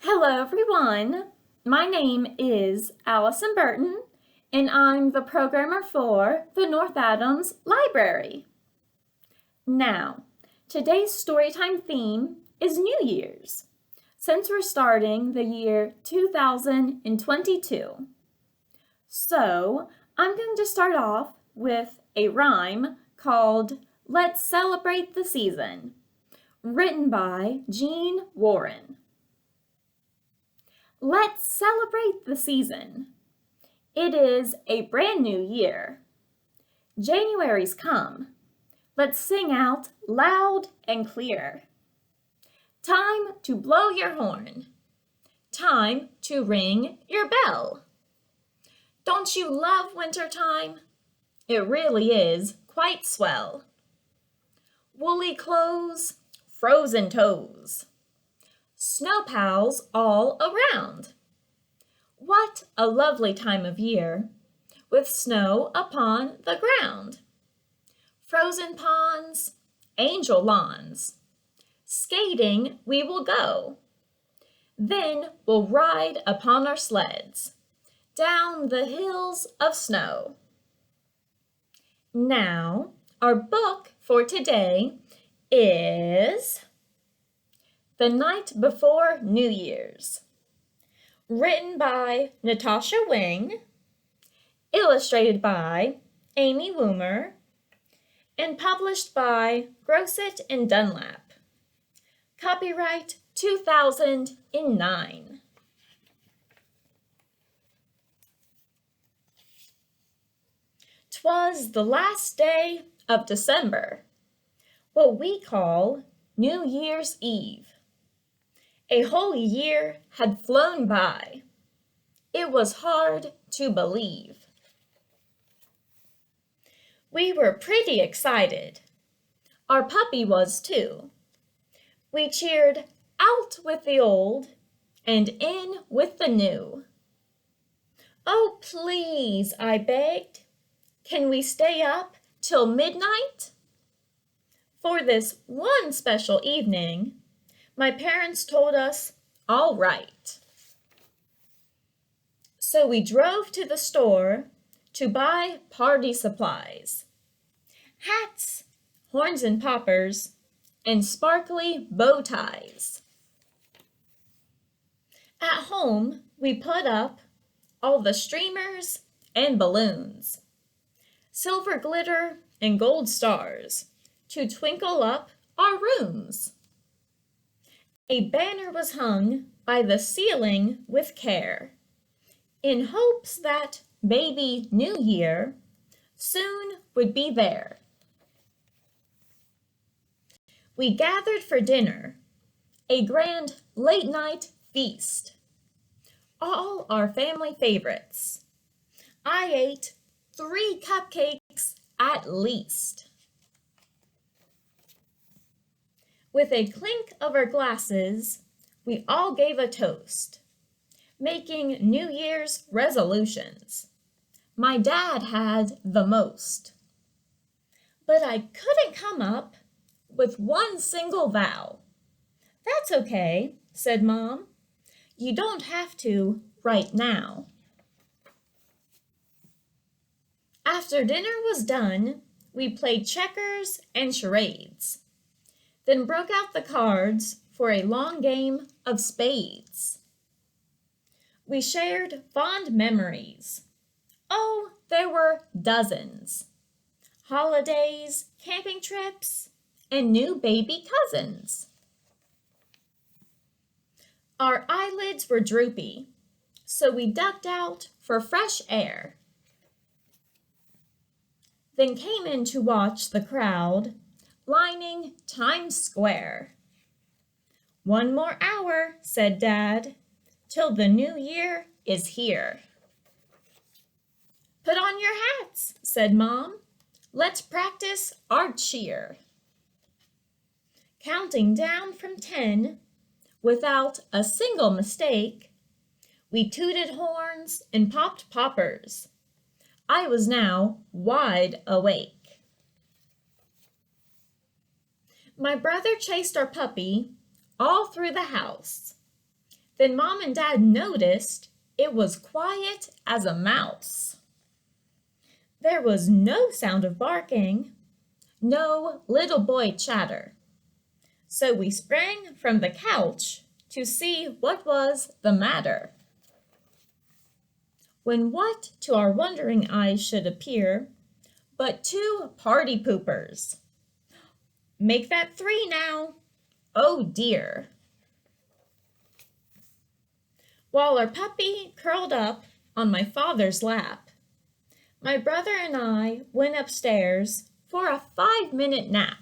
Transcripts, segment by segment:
Hello everyone, my name is Allison Burton and I'm the programmer for the North Adams Library. Now, today's Storytime theme is New Year's, since we're starting the year 2022. So, I'm going to start off with a rhyme called Let's Celebrate the Season, written by Jean Warren. Let's celebrate the season. It is a brand new year. January's come. Let's sing out loud and clear. Time to blow your horn. Time to ring your bell. Don't you love wintertime? It really is quite swell. Woolly clothes, frozen toes. Snow pals all around. What a lovely time of year, with snow upon the ground. Frozen ponds, angel lawns, skating we will go. Then we'll ride upon our sleds, down the hills of snow. Now, our book for today is The Night Before New Year's, written by Natasha Wing, illustrated by Amy Woomer, and published by Grosset and Dunlap. Copyright 2009. 'Twas the last day of December, what we call New Year's Eve. A whole year had flown by. It was hard to believe. We were pretty excited. Our puppy was too. We cheered out with the old and in with the new. Oh, please, I begged, can we stay up till midnight? For this one special evening, my parents told us, all right. So we drove to the store to buy party supplies. Hats, horns and poppers, and sparkly bow ties. At home, we put up all the streamers and balloons, silver glitter and gold stars to twinkle up our rooms. A banner was hung by the ceiling with care, in hopes that baby New Year soon would be there. We gathered for dinner, a grand late-night feast. All our family favorites. I ate 3 cupcakes at least. With a clink of our glasses, we all gave a toast, making New Year's resolutions. My dad had the most. But I couldn't come up with one single vow. That's okay, said Mom. You don't have to right now. After dinner was done, we played checkers and charades, then broke out the cards for a long game of spades. We shared fond memories. Oh, there were dozens. Holidays, camping trips, and new baby cousins. Our eyelids were droopy, so we ducked out for fresh air. Then came in to watch the crowd lining Times Square. One more hour, said Dad, till the new year is here. Put on your hats, said Mom. Let's practice our cheer. Counting down from 10, without a single mistake, we tooted horns and popped poppers. I was now wide awake. My brother chased our puppy all through the house, Then Mom and Dad noticed it was quiet as a mouse. There was no sound of barking, no little boy chatter. So we sprang from the couch to see what was the matter. When what to our wondering eyes should appear but two party poopers. Make that 3 now. Oh dear. While our puppy curled up on my father's lap, my brother and I went upstairs for a 5-minute nap.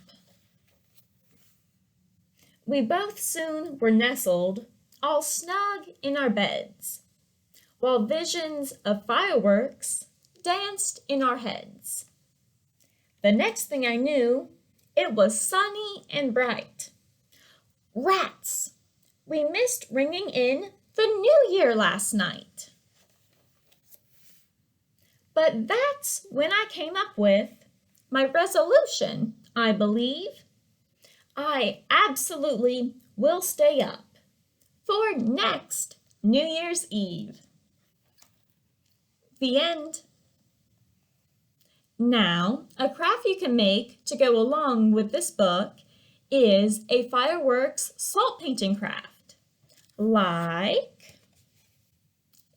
We both soon were nestled, all snug in our beds, while visions of fireworks danced in our heads. The next thing I knew, it was sunny and bright. Rats! We missed ringing in the New Year last night. But that's when I came up with my resolution, I believe. I absolutely will stay up for next New Year's Eve. The end. Now, a craft you can make to go along with this book is a fireworks salt painting craft, like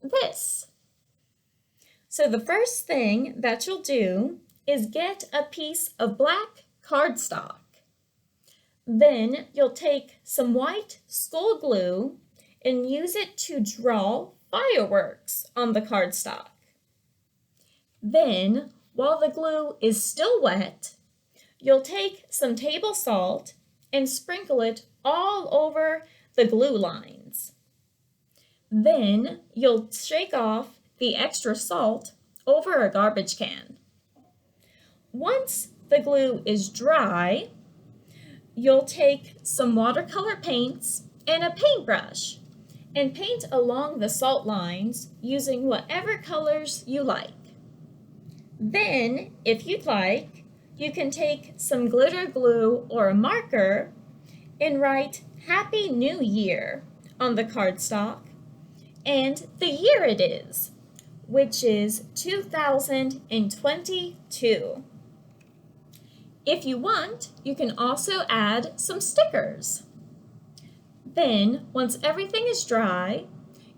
this. So the first thing that you'll do is get a piece of black cardstock. Then you'll take some white school glue and use it to draw fireworks on the cardstock. Then, while the glue is still wet, you'll take some table salt and sprinkle it all over the glue lines. Then you'll shake off the extra salt over a garbage can. Once the glue is dry, you'll take some watercolor paints and a paintbrush and paint along the salt lines using whatever colors you like. Then, if you'd like, you can take some glitter glue or a marker and write Happy New Year on the cardstock and the year it is, which is 2022. If you want, you can also add some stickers. Then, once everything is dry,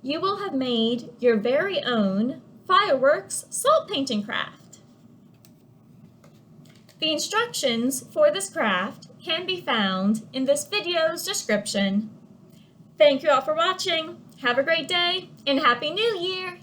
you will have made your very own fireworks salt painting craft. The instructions for this craft can be found in this video's description. Thank you all for watching. Have a great day and Happy New Year!